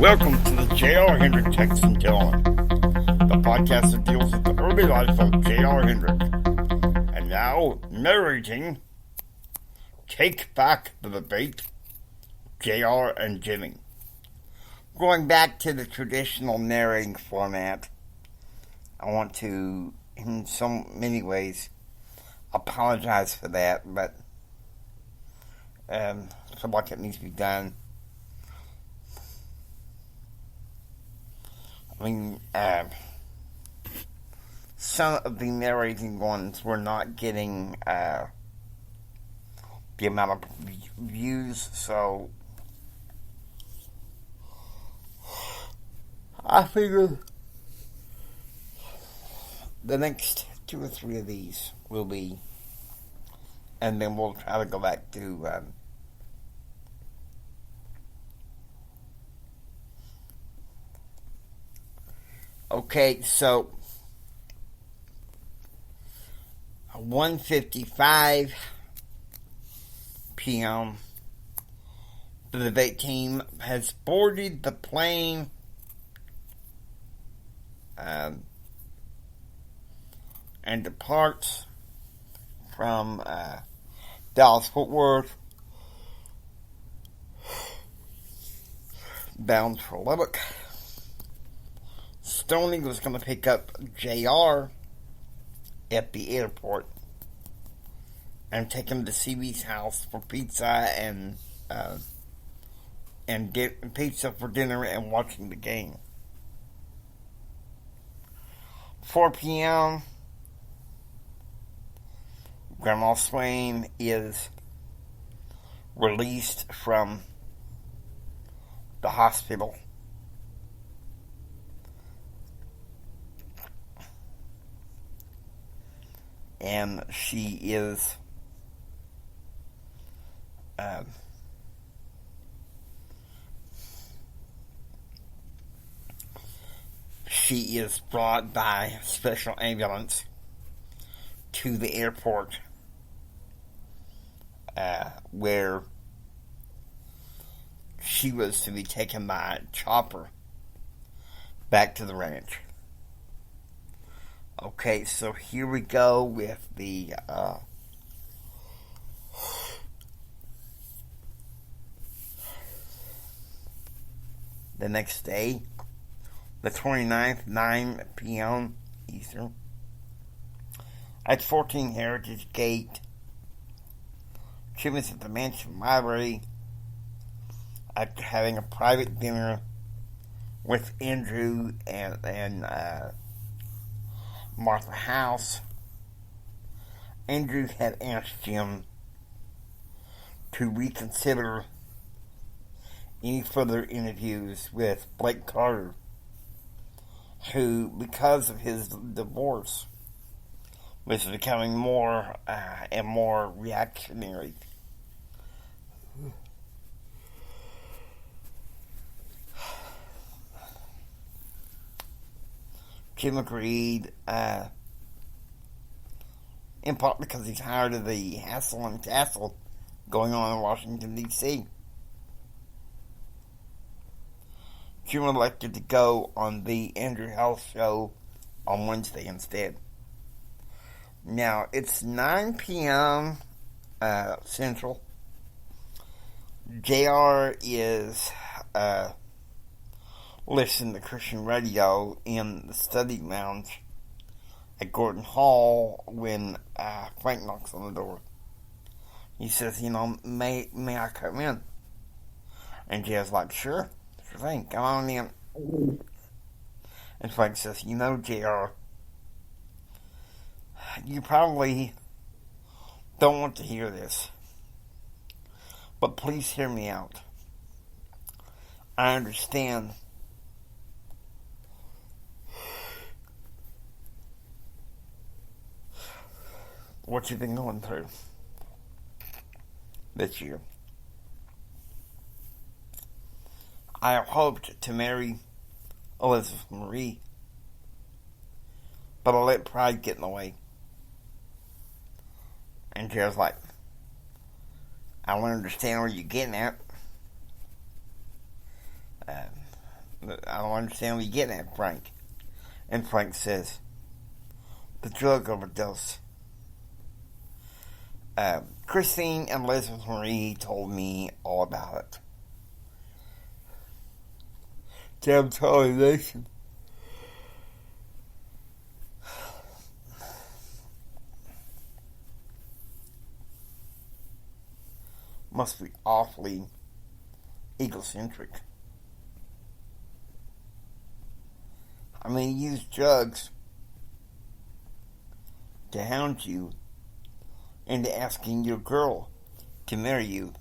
Welcome to the J.R. Hendrick Text and Tell, the podcast that deals with the early life of J.R. Hendrick. And now, narrating Take Back the Debate, J.R. and Jimmy. Going back to the traditional narrating format, I want to, in so many ways, apologize for that, but I feel like it needs to be done. I mean, some of the narrating ones were not getting the amount of views, so I figured the next 2 or 3 of these will be, and then we'll try to go back to okay, so 1:55 p.m. the debate team has boarded the plane and departs from Dallas-Fort Worth bound for Lubbock. Stoney was going to pick up JR at the airport and take him to CB's house for pizza and get pizza for dinner and watching the game. 4 p.m. Grandma Swain is released from the hospital. And she is brought by special ambulance to the airport where she was to be taken by chopper back to the ranch. Okay, so here we go with the next day, the 29th, 9 p.m. Eastern, at 14 Heritage Gate. She was at the Mansion Library after having a private dinner with Andrew and Martha House. Andrew had asked Jim to reconsider any further interviews with Blake Carter, who, because of his divorce, was becoming more and more reactionary. Jim agreed, in part because he's tired of the hassle and tassel going on in Washington, D.C. Jim elected to go on the Andrew Health show on Wednesday instead. Now, it's 9 p.m. Central. JR is listening to Christian radio in the study lounge at Gordon Hall when Frank knocks on the door. He says, may I come in? And JR's like, sure thing, come on in. And Frank says, JR, you probably don't want to hear this, but please hear me out. I understand what you've been going through this year. I hoped to marry Elizabeth Marie, but I let pride get in the way. And Jared's like, I don't understand where you're getting at. I don't understand what you're getting at, Frank. And Frank says, the drug overdose. Christine and Elizabeth Marie told me all about it. Damn Charlie Nation. Must be awfully egocentric. I mean, he used drugs to hound you into asking your girl to marry you.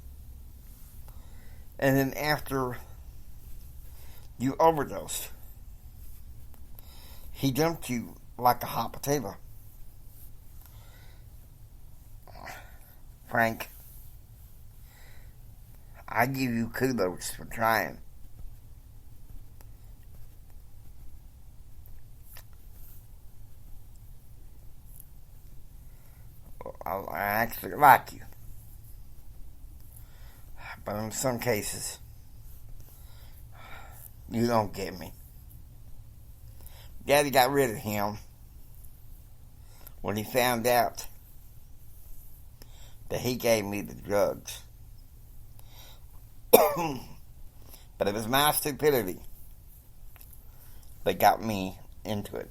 And then after you overdosed, he dumped you like a hot potato. Frank, I give you kudos for trying. I actually like you. But in some cases, you don't get me. Daddy got rid of him when he found out that he gave me the drugs. But it was my stupidity that got me into it.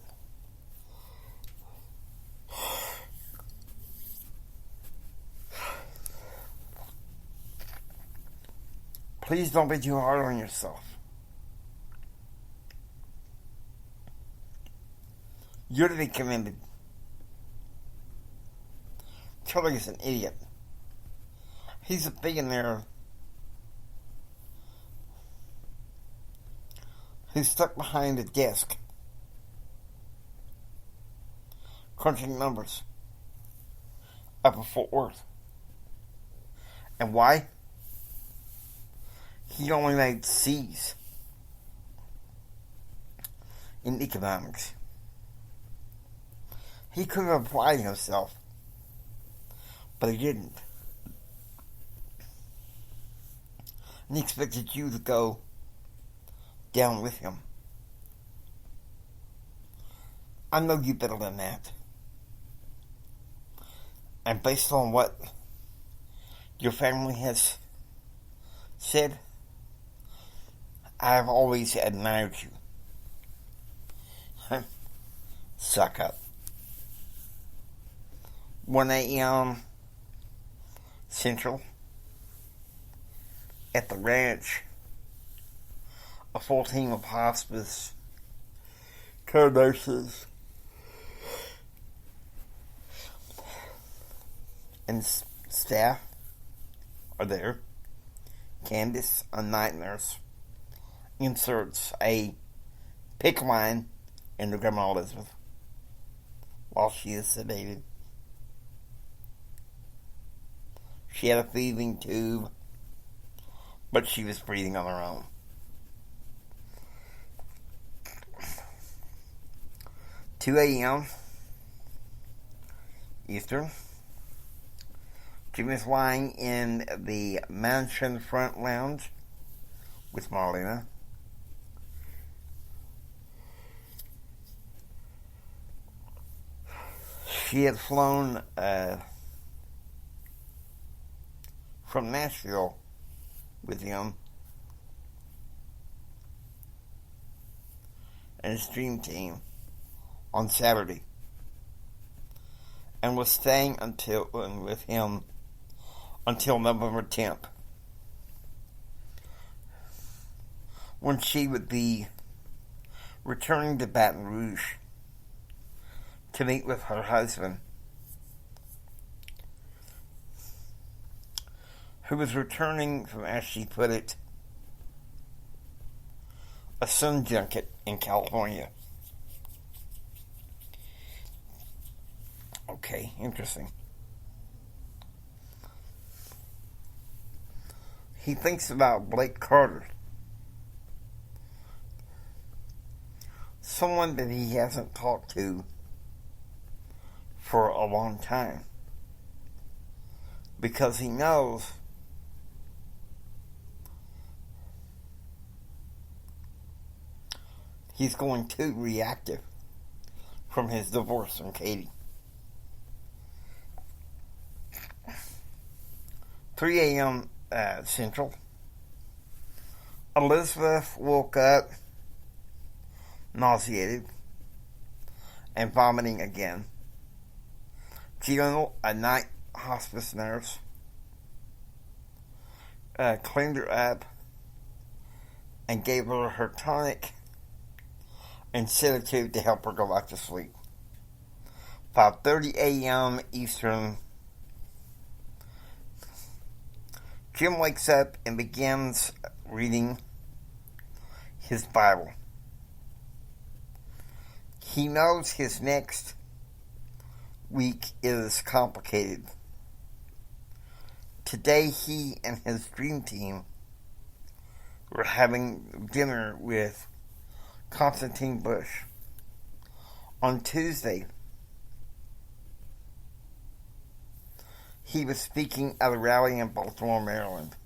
Please don't be too hard on yourself. You're to be commended. Charlie is an idiot. He's a billionaire who's stuck behind a desk crunching numbers up in Fort Worth. And why? He only made C's in economics. He could have applied himself, but he didn't. And he expected you to go down with him. I know you better than that. And based on what your family has said, I've always admired you. Suck up. 1 a.m. Central at the ranch. A full team of hospice care nurses and staff are there. Candace, a night nurse, inserts a PICC line into Grandma Elizabeth while she is sedated. She had a feeding tube, but she was breathing on her own. "2 a.m. Eastern. Jim is lying in the mansion front lounge with Marlena. She had flown from Nashville with him and his dream team on Saturday, and was staying with him until November 10th, when she would be returning to Baton Rouge to meet with her husband, who was returning from, as she put it, a sun junket in California. Okay, interesting. He thinks about Blake Carter, someone that he hasn't talked to for a long time, because he knows He's going too reactive from his divorce from Katie. 3 a.m. Central. Elizabeth woke up nauseated and vomiting again. Jill, a night hospice nurse, cleaned her up and gave her tonic and sedative to help her go back to sleep. 5:30 a.m. Eastern. Jim wakes up and begins reading his Bible. He knows his next week is complicated. Today he and his dream team were having dinner with Constantine Bush. On Tuesday, he was speaking at a rally in Baltimore, Maryland.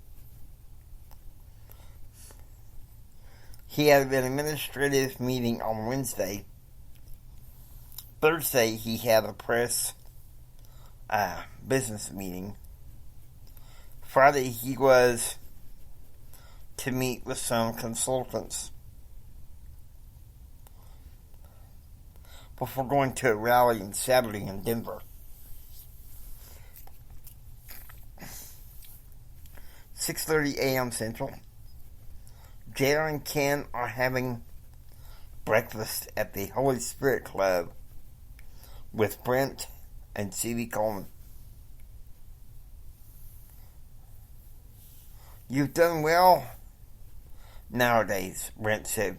He had an administrative meeting on Wednesday. Thursday, he had a press business meeting. Friday, he was to meet with some consultants before going to a rally on Saturday in Denver. 6:30 a.m. Central. JR and Ken are having breakfast at the Holy Spirit Club with Brent and C.B. Coleman. You've done well nowadays, Brent said.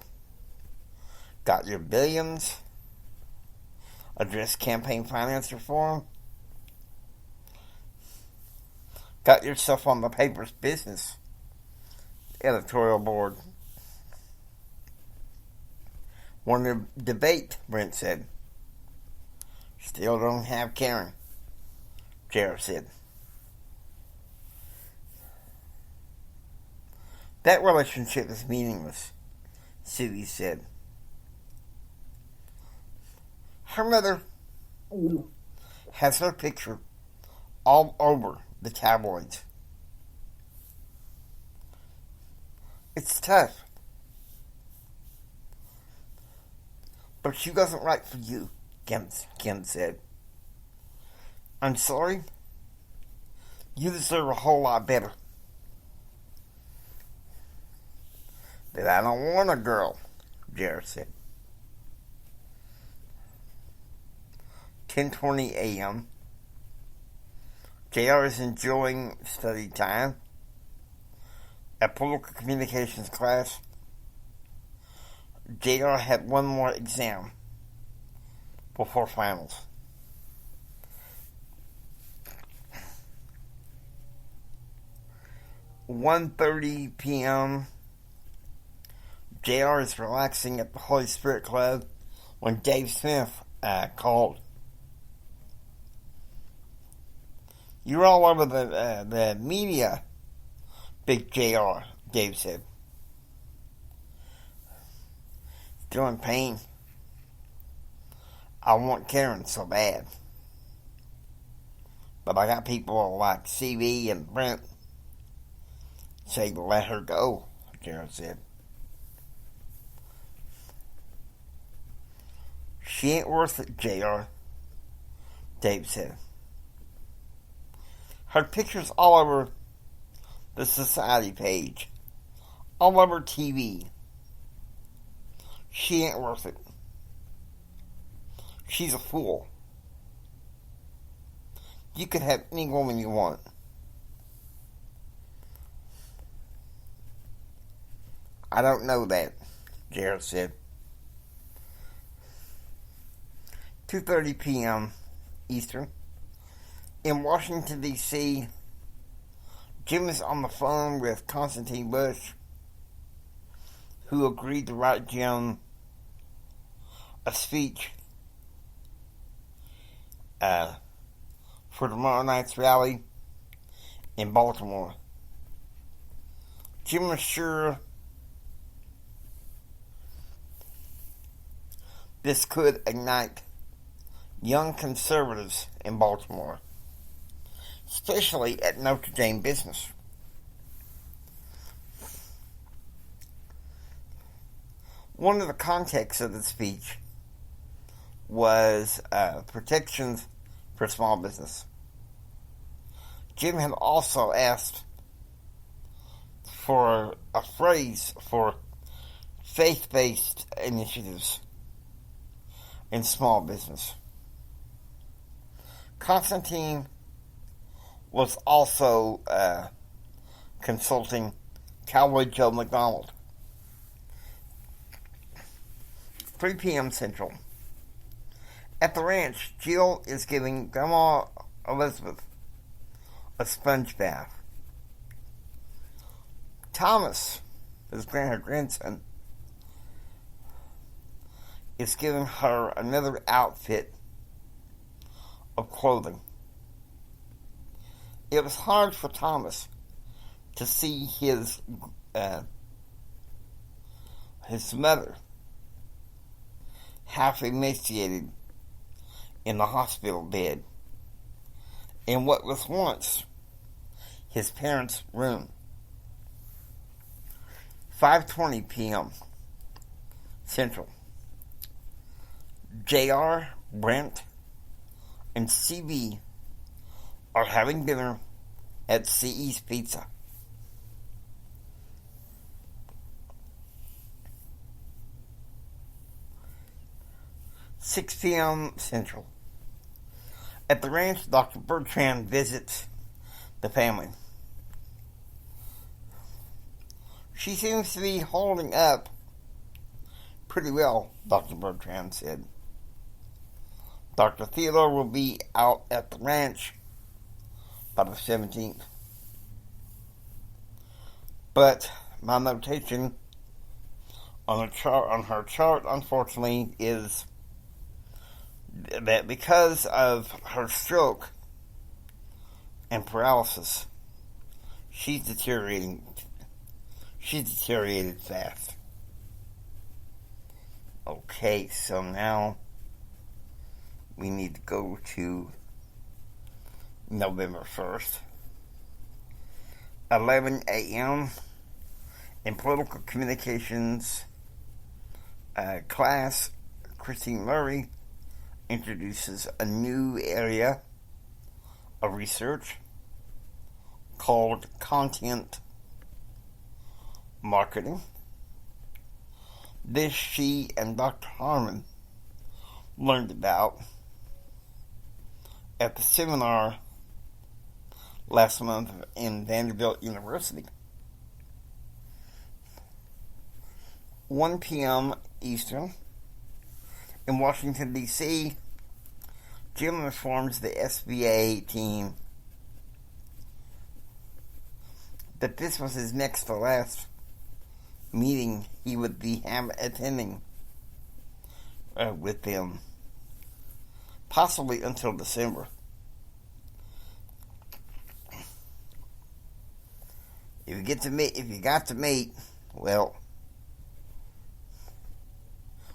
Got your billions, addressed campaign finance reform, got yourself on the paper's business editorial board. Want to debate, Brent said. Still don't have Karen, Jared said. That relationship is meaningless, Susie said. Her mother has her picture all over the tabloids. It's tough. But she wasn't right for you, Kim said. I'm sorry. You deserve a whole lot better. But I don't want a girl, Jared said. 10:20 a.m. JR is enjoying study time at political communications class. JR had one more exam before finals. $1:30 p.m. JR is relaxing at the Holy Spirit Club when Dave Smith called. You're all over the media, Big JR, Dave said. Still in pain. I want Karen so bad. But I got people like CB and Brent say to let her go, Jared said. She ain't worth it, JR, Dave said. Her picture's all over the society page, all over TV. She ain't worth it. She's a fool. You can have any woman you want. I don't know that, Jared said. 2:30 p.m. Eastern. In Washington, D.C., Jim is on the phone with Constantine Bush, who agreed to write Jim a speech for tomorrow night's rally in Baltimore. Jim was sure This could ignite young conservatives in Baltimore, especially at Notre Dame business. One of the contexts of the speech was protections for small business. Jim had also asked for a phrase for faith-based initiatives in small business. Constantine was also consulting Cowboy Joe McDonald. 3 p.m. Central. At the ranch, Jill is giving Grandma Elizabeth a sponge bath. Thomas, her grandson, is giving her another outfit of clothing. It was hard for Thomas to see his mother half emaciated in the hospital bed in what was once his parents' room. 5:20 p.m. Central. J.R., Brent, and C.B. are having dinner at C.E.'s Pizza. 6 p.m. Central. At the ranch, Dr. Bertrand visits the family. She seems to be holding up pretty well, Dr. Bertrand said. Dr. Theodore will be out at the ranch by the 17th. But my notation on her chart, unfortunately, is that because of her stroke and paralysis, she's deteriorated fast. Okay, so now we need to go to November 1st. 11 a.m. in political communications class, Christine Murray introduces a new area of research called content marketing. This she and Dr. Harmon learned about at the seminar last month in Vanderbilt University. 1 p.m. Eastern. In Washington, D.C., Jim informs the SBA team that this was his next to last meeting he would be attending with them, possibly until December. If you got to meet, well,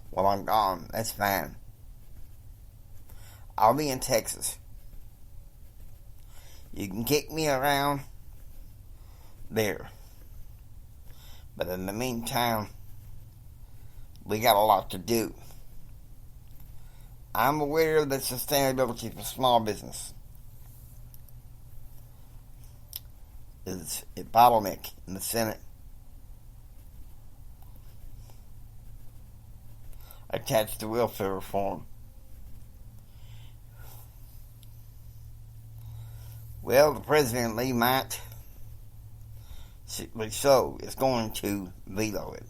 while I'm gone, that's fine. I'll be in Texas. You can kick me around there. But in the meantime, we got a lot to do. I'm aware that sustainability for small business is a bottleneck in the Senate. Attached to welfare reform. Well, the president, Lee, might, is going to veto it.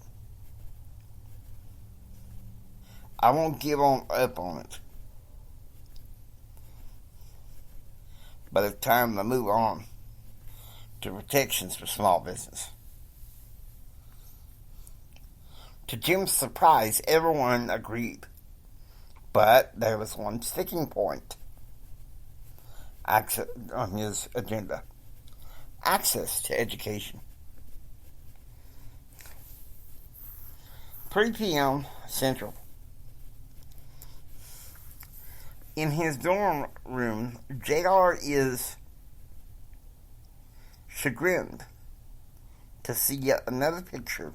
I won't give up on it. But it's time to move on to protections for small business. To Jim's surprise, everyone agreed. But there was one sticking point on his agenda. Access to education. 3 p.m. Central. In his dorm room, JR is chagrined to see yet another picture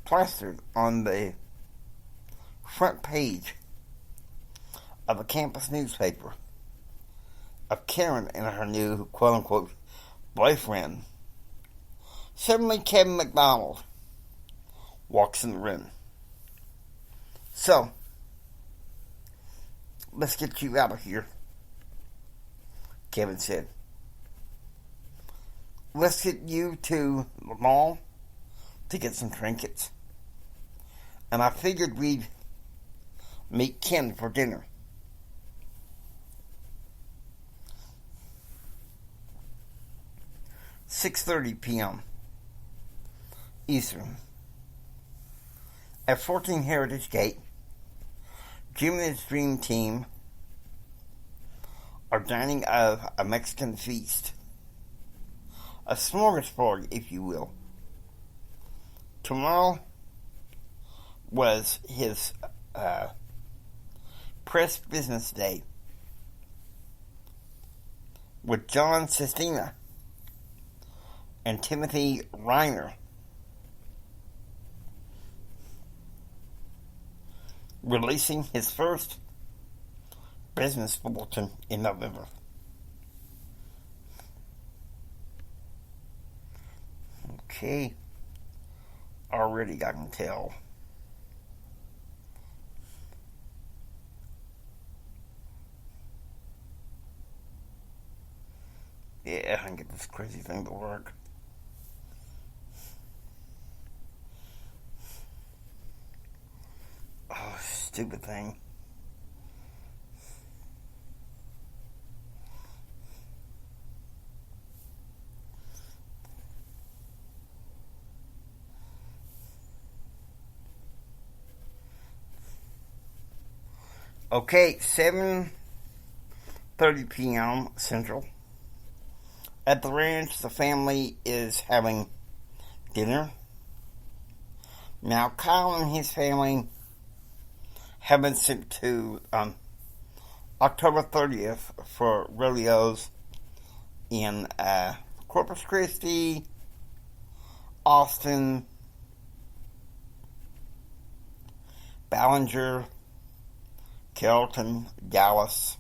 plastered on the front page of a campus newspaper of Karen and her new quote-unquote boyfriend. Suddenly, Kevin McDonald walks in the room. So, let's get you out of here, Kevin said. Let's get you to the mall to get some trinkets. And I figured we'd meet Ken for dinner. "6:30 p.m. Eastern. At 14 Heritage Gate, Jim and his dream team are dining of a Mexican feast. A smorgasbord, if you will. Tomorrow was his press business day with John Sistina and Timothy Reiner releasing his first business bulletin in November. Okay, already I can tell. Yeah, I can get this crazy thing to work. Oh, stupid thing. Okay, 7:30 p.m. Central. At the ranch, the family is having dinner. Now, Kyle and his family have been sent to October 30th for rodeos in Corpus Christi, Austin, Ballinger, Carrollton, Dallas,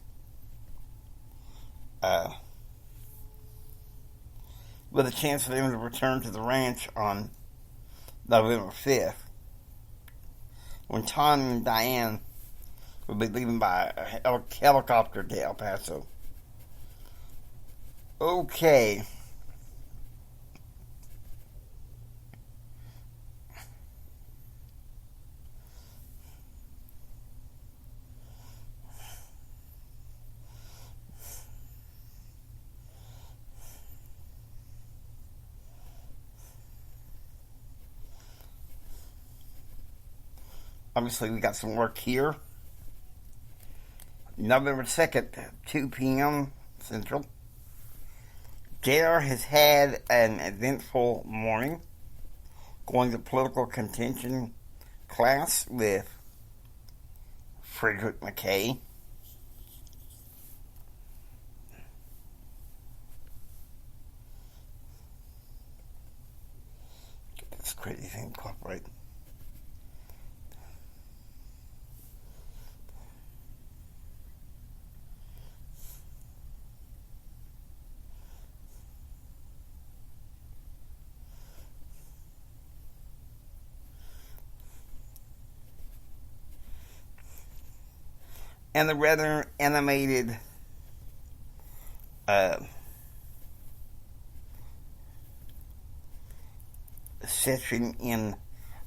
with a chance for them to return to the ranch on November 5th, when Tom and Diane will be leaving by a helicopter to El Paso. Okay. Obviously, we got some work here. November 2nd, 2 p.m. Central. JR has had an eventful morning, going to political contention class with Frederick McKay. Get this crazy thing to cooperate. And the rather animated session in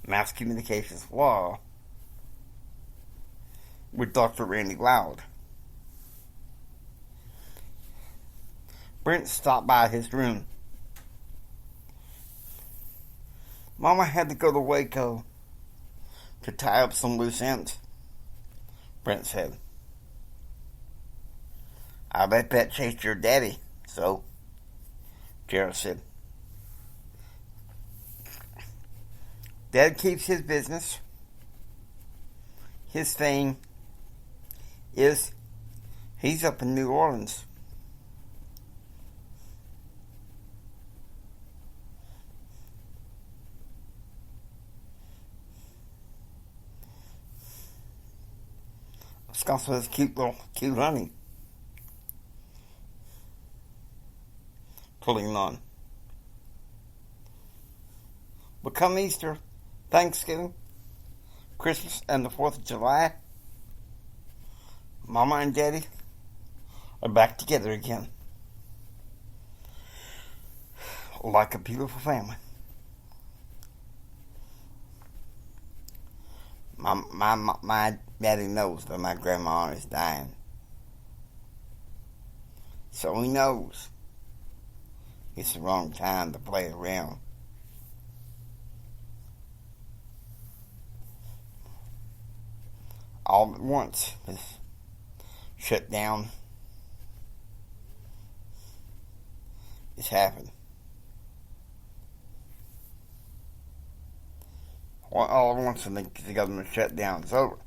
mass communications law with Dr. Randy Loud. Brent stopped by his room. Mama had to go to Waco to tie up some loose ends, Brent said. I bet that chased your daddy, so, Jared said. Dad keeps his business, his thing, is he's up in New Orleans. Scott says cute honey. Pulling on. But come Easter, Thanksgiving, Christmas, and the 4th of July, Mama and Daddy are back together again. Like a beautiful family. My daddy knows that my grandma is dying. So he knows it's the wrong time to play around. All at once, this shutdown has happened. All at once, when the government shutdown is over,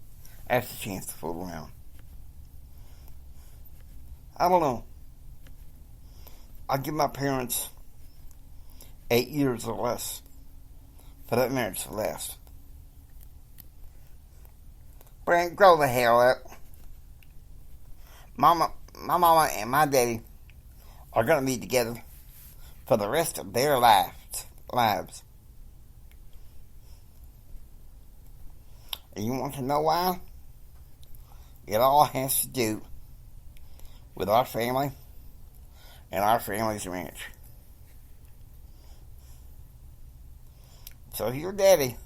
that's a chance to fool around. I don't know. I give my parents 8 years or less for that marriage to last. Brent, grow the hell up. My mama and my daddy are going to be together for the rest of their lives. And you want to know why? It all has to do with our family and our family's ranch. So if your daddy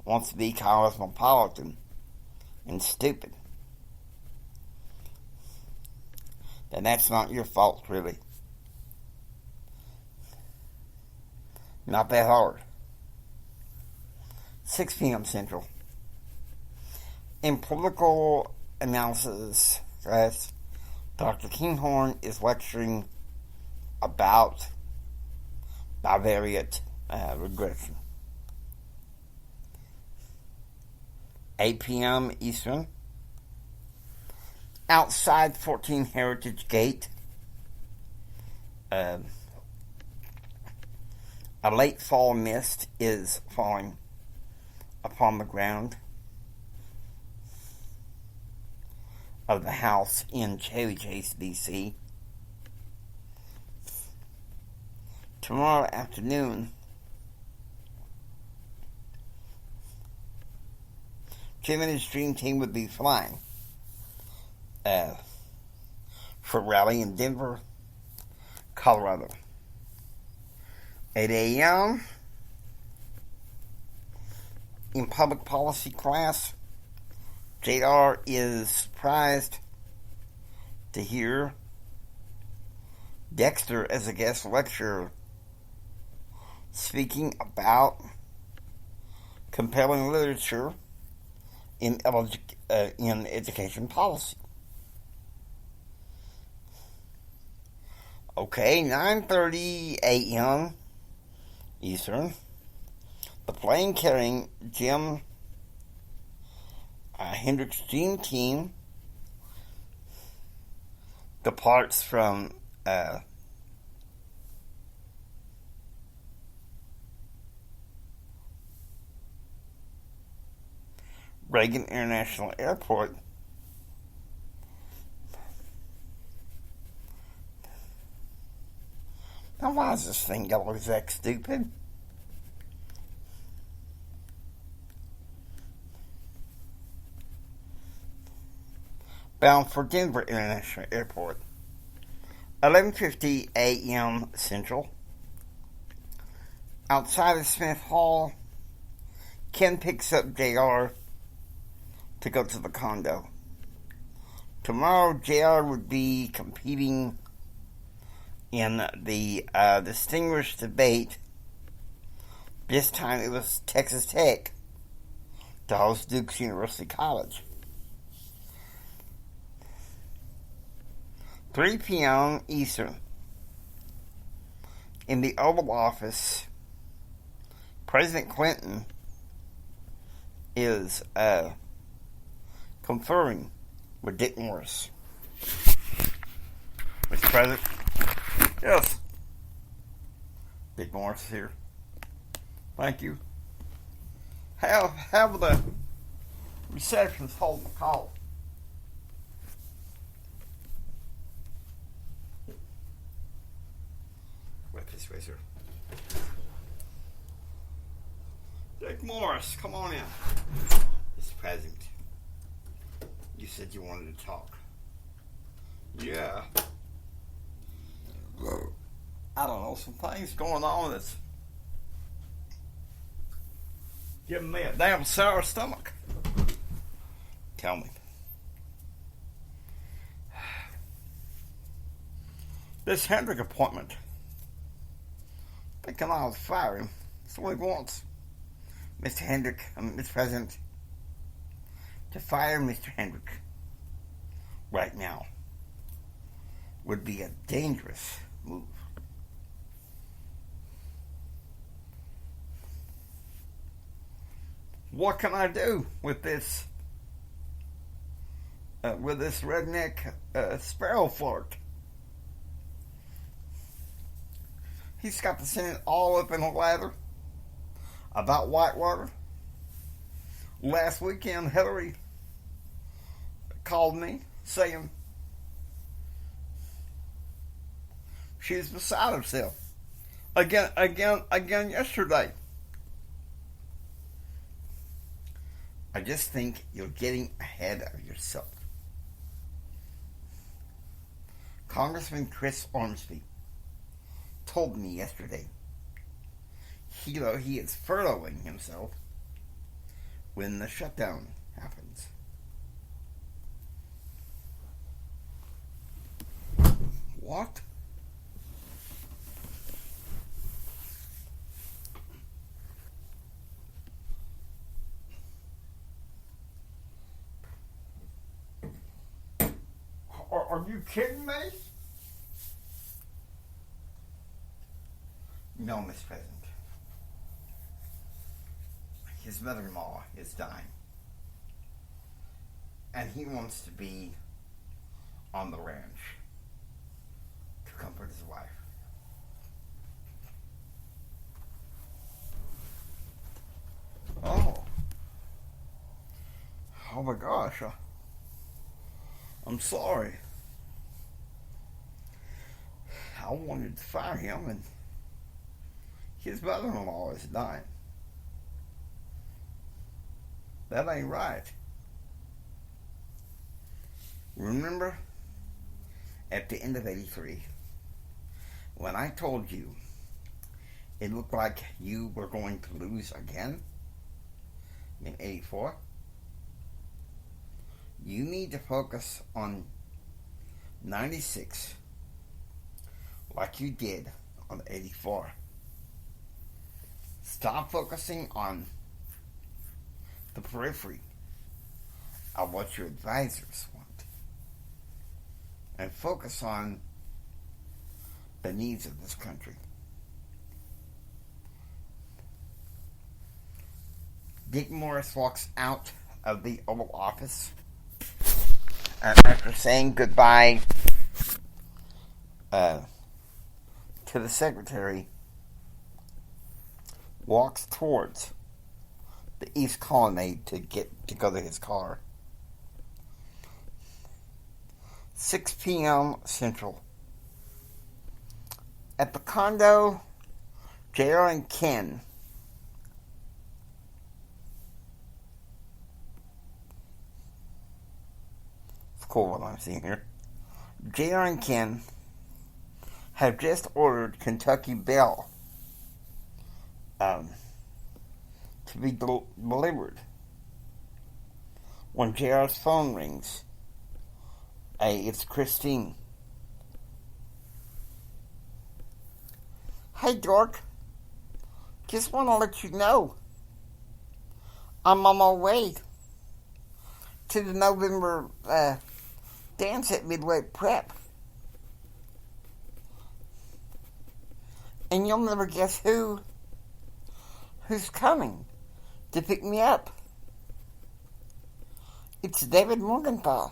wants to be cosmopolitan and stupid, then that's not your fault, really. Not that hard. 6 p.m. Central. In political analysis class, Dr. Kinghorn is lecturing about bivariate regression. 8 p.m. Eastern. Outside 14 Heritage Gate, a late fall mist is falling upon the ground of the house in Chevy Chase, D.C. Tomorrow afternoon, Jim and his dream team would be flying for rally in Denver, Colorado. 8 a.m. In public policy class, JR is surprised to hear Dexter as a guest lecturer speaking about compelling literature in education policy. Okay, 9:30 a.m. Eastern. The plane carrying Jim Hendricks' dream team departs from Reagan International Airport Now, why is this thing always that stupid? Bound for Denver International Airport. 11:50 a.m. Central. Outside of Smith Hall, Ken picks up JR to go to the condo. Tomorrow, JR would be competing in the distinguished debate. This time it was Texas Tech to host Duke's University College. 3 p.m. Eastern. In the Oval Office, President Clinton is conferring with Dick Morris. Mr. President? Yes. Dick Morris here. Thank you. Have the receptionist hold the call. Wait this way, sir. Dick Morris, come on in. Mr. President, you said you wanted to talk. Yeah. I don't know, some things going on that's giving me a damn sour stomach. Tell me. This Hendrick appointment, thinking I'll fire him. That's what he wants. Mr. President, to fire Mr. Hendrick right now would be a dangerous move. What can I do with this redneck sparrow flirt? He's got the Senate all up in a lather about Whitewater. Last weekend, Hillary called me saying she's beside herself. Again yesterday. I just think you're getting ahead of yourself. Congressman Chris Ormsby told me yesterday he is furloughing himself when the shutdown happens. What? Are you kidding me? No, Mr. President. His mother-in-law is dying. And he wants to be on the ranch to comfort his wife. Oh my gosh. I'm sorry. I wanted to fire him, and his mother-in-law is dying. That ain't right. Remember, at the end of '83, when I told you it looked like you were going to lose again in '84? You need to focus on 96 like you did on '84. Stop focusing on the periphery of what your advisors want and focus on the needs of this country. Dick Morris walks out of the Oval Office after saying goodbye to the secretary, walks towards the East Colonnade to go to his car. 6 p.m. Central. At the condo, JR and Ken it's cool what I'm seeing here. JR and Ken have just ordered Kentucky Belle to be delivered. When JR's phone rings, hey, it's Christine. Hey, Dork. Just want to let you know I'm on my way to the November dance at Midway Prep. And you'll never guess who's coming to pick me up. It's David Morgenthau.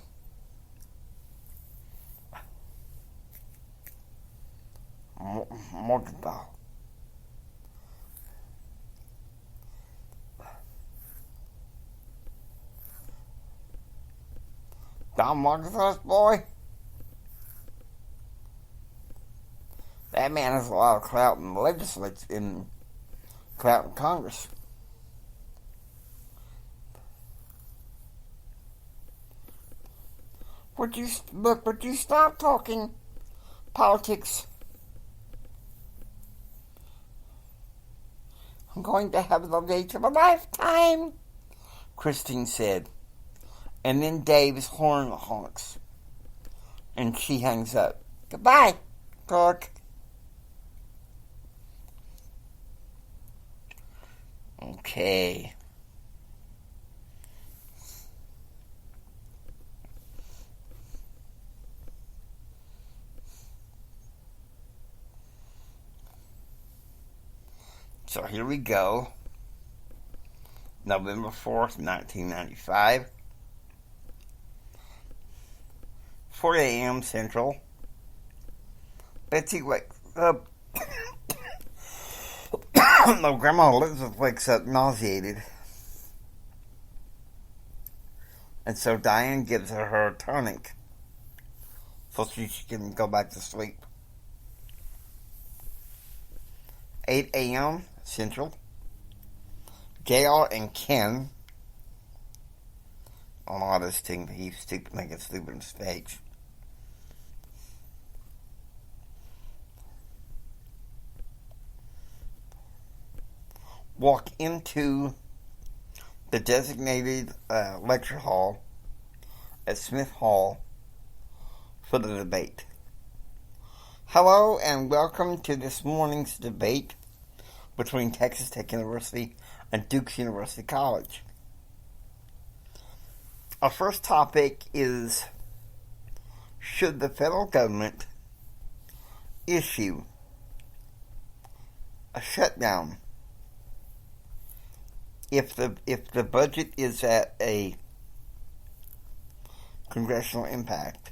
Morgenthau. Don Morgenthau's boy? That man has a lot of clout in the legislature, in clout in Congress. Would you stop talking politics? I'm going to have the date of a lifetime, Christine said. And then Dave's horn honks. And she hangs up. Goodbye, Clark. Okay. So here we go. November 4th, 1995. 4 a.m. Central. Betsy wakes up. No, Grandma Elizabeth wakes up nauseated. And so Diane gives her a tonic so she can go back to sleep. 8 a.m. Central. JR and Ken, on all this thing, he's making stupid mistakes. Walk into the designated lecture hall at Smith Hall for the debate. Hello and welcome to this morning's debate between Texas Tech University and Duke University College. Our first topic is, should the federal government issue a shutdown if the budget is at a congressional impact?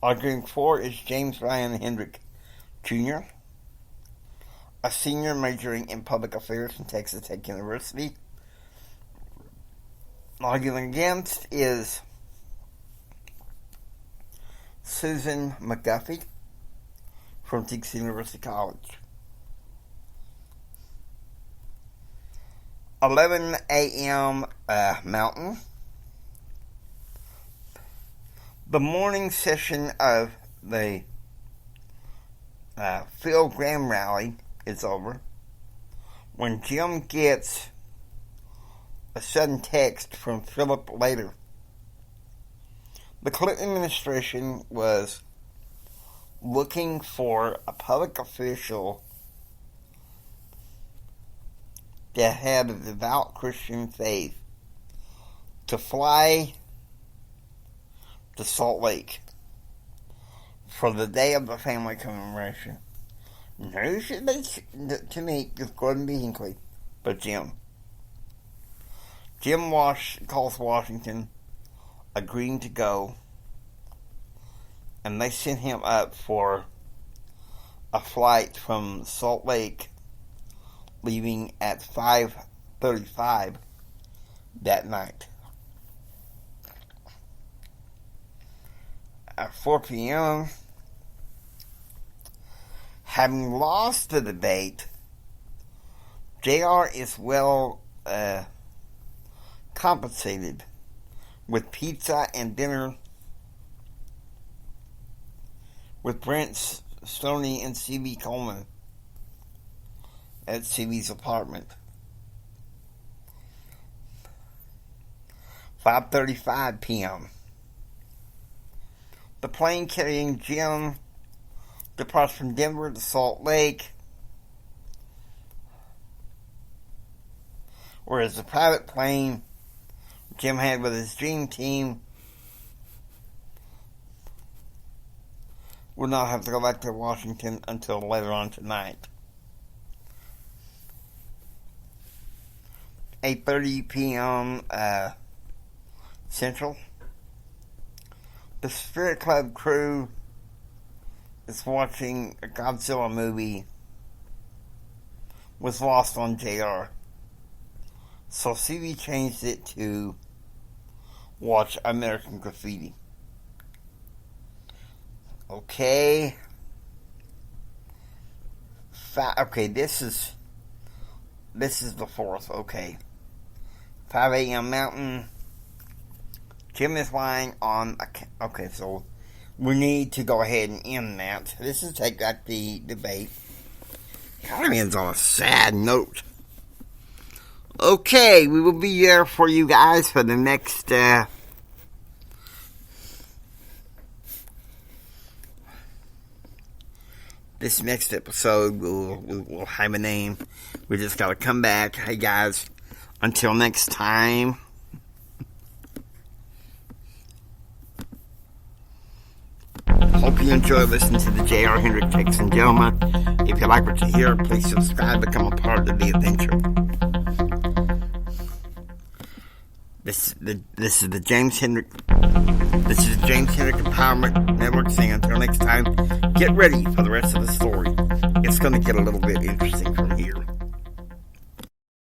Arguing for is James Ryan Hendrick Jr., a senior majoring in public affairs from Texas Tech University. Arguing against is Susan McGuffey from Duke University College. 11 a.m. Mountain. The morning session of the Phil Graham rally is over when Jim gets a sudden text from Philip later. The Clinton administration was looking for a public official that had a devout Christian faith to fly to Salt Lake for the day of the family commemoration. No should be to meet with Gordon B. Hinckley, but Jim. Jim calls Washington, agreeing to go, and they sent him up for a flight from Salt Lake, leaving at 5:35 that night. At 4 p.m., having lost the debate, JR is well compensated with pizza and dinner with Brent Stoney and C.B. Coleman at C.B.'s apartment. 5:35 p.m. The plane carrying Jim departs from Denver to Salt Lake, whereas the private plane Jim had with his dream team will not have to go back to Washington until later on tonight. 8:30 p.m. Central. The Spirit Club crew is watching a Godzilla movie. Was lost on JR. So CV changed it to watch American Graffiti. Okay. Okay, this is the 4th. Okay. 5 a.m. Mountain. Jim is lying on... Okay, so we need to go ahead and end that. This is take back the debate. Kind of ends on a sad note. Okay, we will be there for you guys for the next... this next episode will have a name. We just gotta come back. Hey guys, until next time. Hope you enjoy listening to the J.R. Hendrick Takes and Gentlemen. If you like what you hear, please subscribe, become a part of the adventure. This is the James Hendrick Empowerment Network saying until next time, get ready for the rest of the story. It's going to get a little bit